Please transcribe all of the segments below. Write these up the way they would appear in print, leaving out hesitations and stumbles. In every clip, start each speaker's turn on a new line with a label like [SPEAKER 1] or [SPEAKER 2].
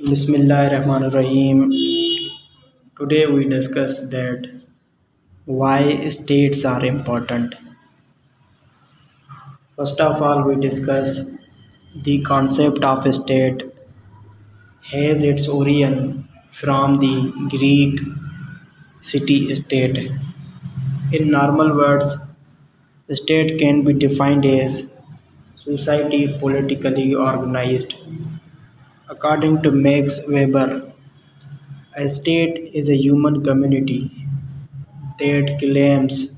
[SPEAKER 1] Bismillahirrahmanirrahim. Today we discuss that why states are important. First of all, we discuss the concept of a state has its origin from the Greek city state. In normal words, a state can be defined as society politically organized. According to Max Weber, a state is a human community that claims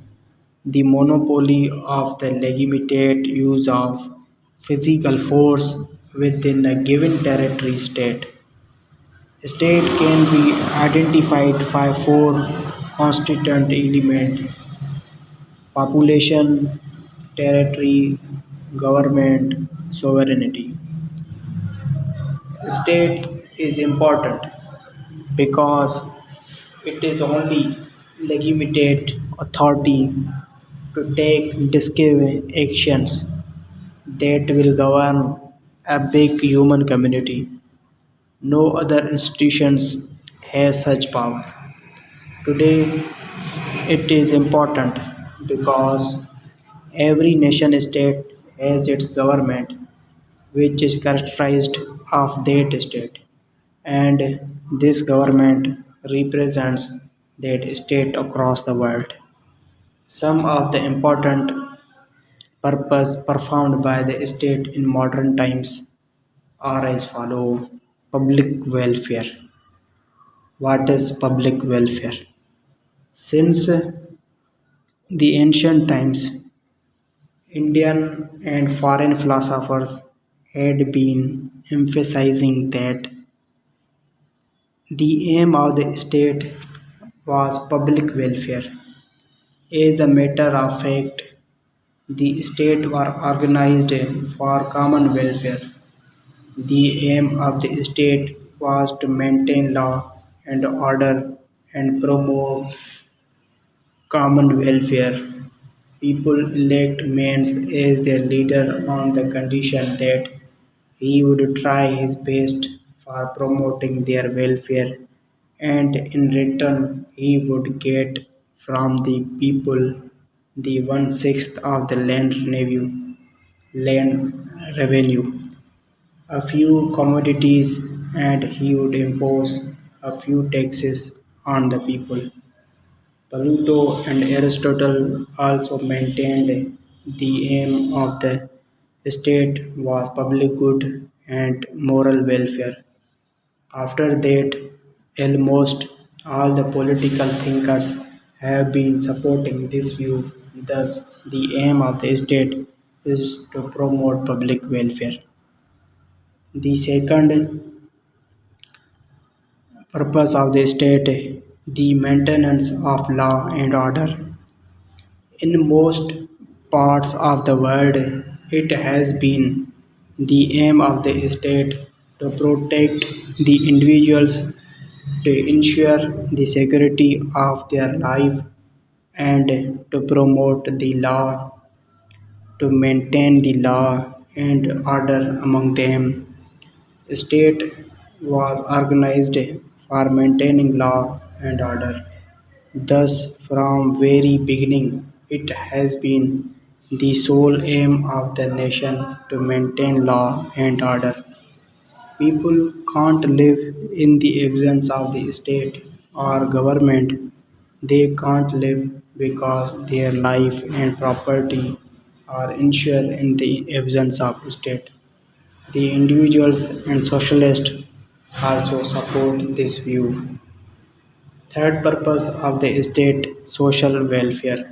[SPEAKER 1] the monopoly of the legitimate use of physical force within a given territory state. A state can be identified by four constituent elements: population, territory, government, sovereignty. State is important because it is only legitimate authority to take decisive actions that will govern a big human community. No other institutions has such power. Today it is important because every nation state has its government which is characterized of that state, and this government represents that state across the world. Some of the important purpose performed by the state in modern times are as follow. Public welfare. What is public welfare? Since the ancient times, Indian and foreign philosophers had been emphasizing that the aim of the state was public welfare. As a matter of fact, the state were organized for common welfare. The aim of the state was to maintain law and order and promote common welfare. People elect Mainz as their leader on the condition that he would try his best for promoting their welfare, and in return he would get from the people the one-sixth of the land revenue, a few commodities, and he would impose a few taxes on the people. Plato and Aristotle also maintained the aim of the state was public good and moral welfare. After that, almost all the political thinkers have been supporting this view. Thus, the aim of the state is to promote public welfare. The second purpose of the state, the maintenance of law and order. In most parts of the world, it has been the aim of the state to protect the individuals, to ensure the security of their life, and to promote the law, to maintain the law and order among them. State was organized for maintaining law and order. Thus, from very beginning, it has been the sole aim of the nation to maintain law and order. People can't live in the absence of the state or government. They can't live because their life and property are insured in the absence of state. The individuals and socialists also support this view. Third purpose of the state, social welfare.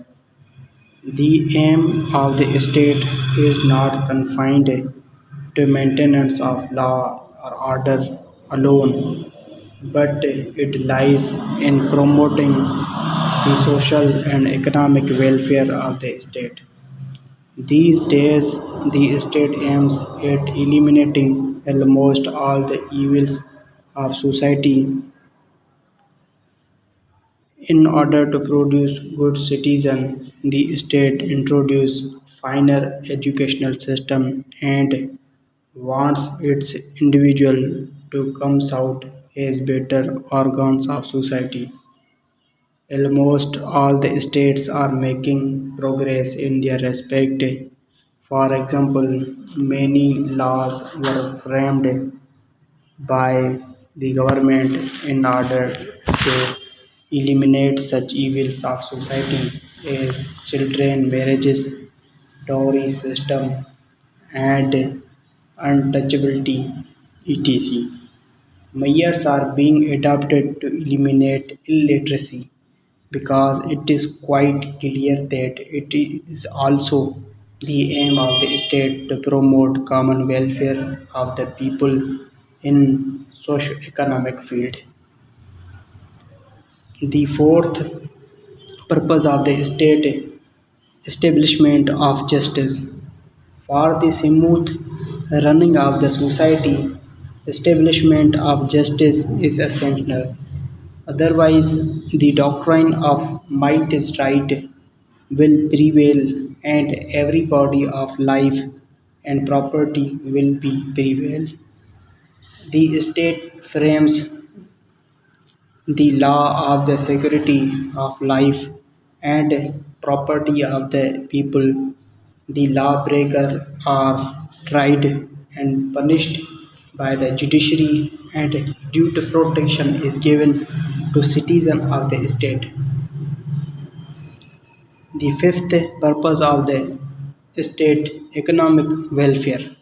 [SPEAKER 1] The aim of the state is not confined to maintenance of law or order alone, but it lies in promoting the social and economic welfare of the state. These days, the state aims at eliminating almost all the evils of society in order to produce good citizens. The state introduced finer educational system and wants its individual to come out as better organs of society. Almost all the states are making progress in their respect. For example, many laws were framed by the government in order to eliminate such evils of society as children marriages, dowry system, and untouchability, etc. Measures are being adopted to eliminate illiteracy because it is quite clear that it is also the aim of the state to promote common welfare of the people in socio-economic field. The fourth purpose of the state establishment of justice. For the smooth running of the society, establishment of justice is essential. Otherwise, the doctrine of might is right will prevail and every body of life and property will be prevail. The state frames the law of the security of life and property of the people. The lawbreaker are tried and punished by the judiciary and due to protection is given to citizens of the state. The fifth purpose of the state economic welfare.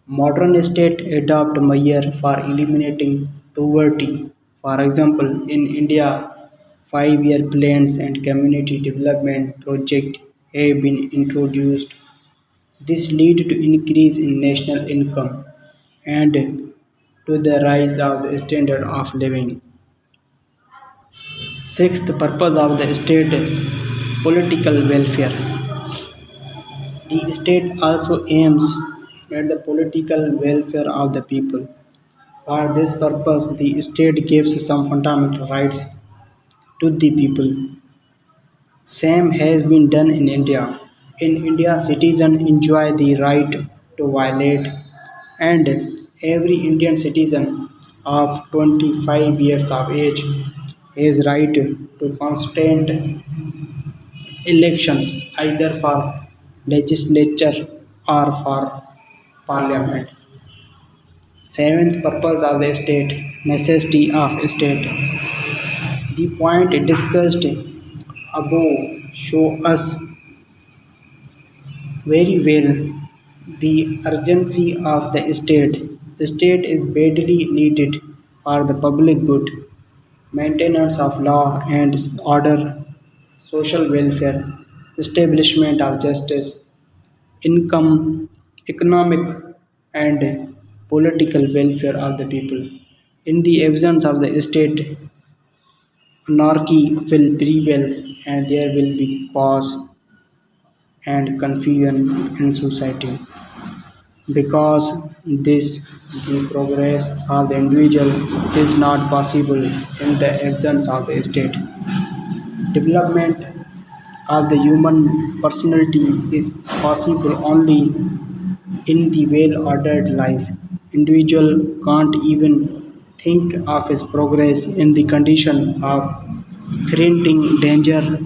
[SPEAKER 1] Modern states adopt measures for eliminating poverty. For example, in India, 5-year plans and community development projects have been introduced. This lead to increase in national income and to the rise of the standard of living. Sixth purpose of the state political welfare. The state also aims at the political welfare of the people. For this purpose, the state gives some fundamental rights to the people. Same has been done in India. In India, citizens enjoy the right to violate, and every Indian citizen of 25 years of age has right to constant elections either for legislature or for parliament. Seventh purpose of the state necessity of state. The point discussed above show us very well the urgency of the state. The state is badly needed for the public good, maintenance of law and order, social welfare, establishment of justice, income, economic and political welfare of the people. In the absence of the state, anarchy will prevail and there will be chaos and confusion in society. Because this the progress of the individual is not possible in the absence of the state. Development of the human personality is possible only in the well-ordered life. Individual can't even think of his progress in the condition of threatening danger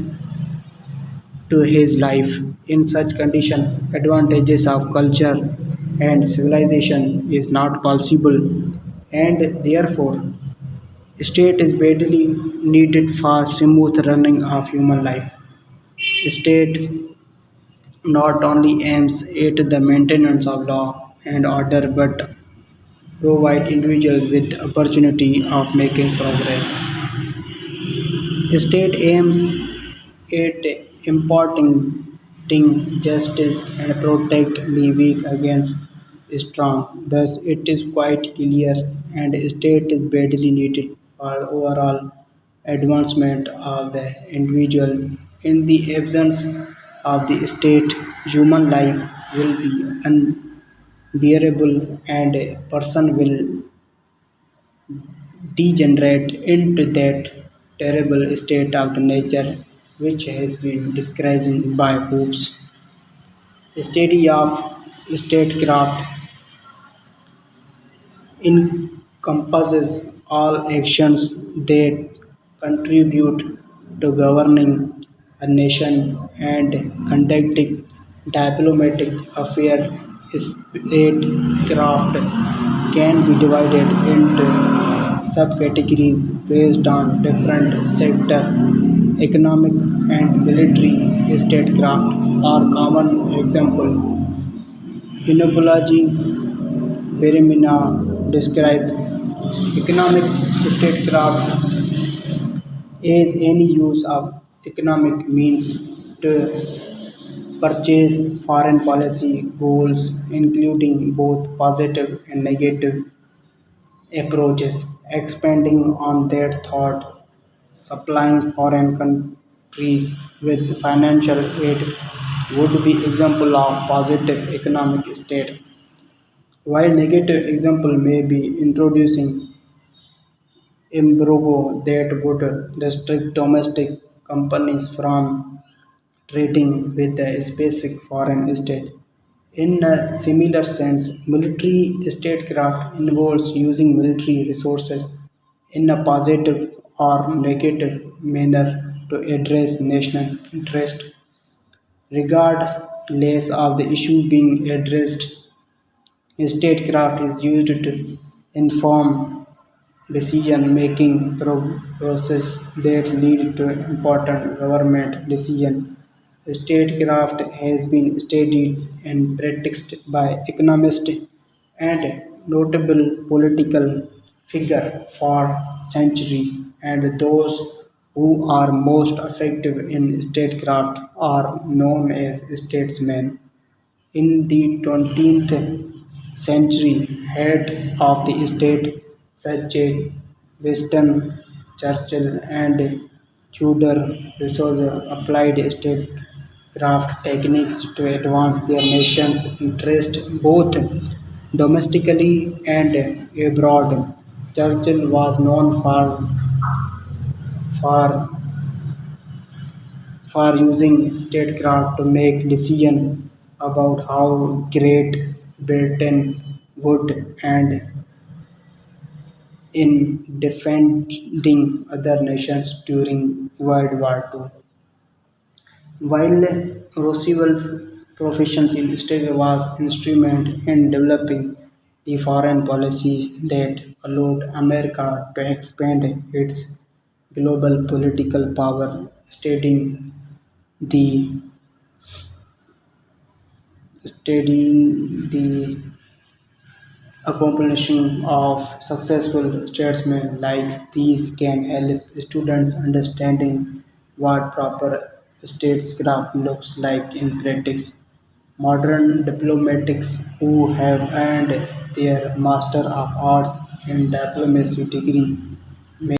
[SPEAKER 1] to his life. In such condition, advantages of culture and civilization is not possible, and therefore state is badly needed for smooth running of human life. State not only aims at the maintenance of law and order but provide individuals with opportunity of making progress. State aims at imparting justice and protect the weak against strong. Thus, it is quite clear and state is badly needed for the overall advancement of the individual. In the absence of the state, human life will be unbearable and a person will degenerate into that terrible state of the nature which has been described by Hobbes. Study of statecraft compasses all actions that contribute to governing a nation and conducting diplomatic affairs. Statecraft can be divided into subcategories based on different sectors. Economic and military statecraft are common examples. Entomology Berimina describe economic statecraft as any use of economic means to purchase foreign policy goals, including both positive and negative approaches, expanding on that thought, supplying foreign countries with financial aid would be example of positive economic state, while negative example may be introducing embargo that would restrict domestic companies from trading with a specific foreign state. In a similar sense, military statecraft involves using military resources in a positive or negative manner to address national interest. Regardless of the issue being addressed, statecraft is used to inform decision-making process that lead to important government decision. Statecraft has been studied and practiced by economists and notable political figures for centuries, and those who are most effective in statecraft are known as statesmen. In the 20th century, heads of the state such as Winston Churchill and Theodore Roosevelt applied statecraft techniques to advance their nation's interests both domestically and abroad. Churchill was known for using statecraft to make decisions about how Great Britain would and in defending other nations during World War II. While Roosevelt's proficiency in strategy was instrumental in developing the foreign policies that allowed America to expand its global political power, the studying the accomplishing of successful statesmen like these can help students understanding what proper statecraft looks like in practice. Modern diplomats who have earned their Master of Arts in Diplomacy degree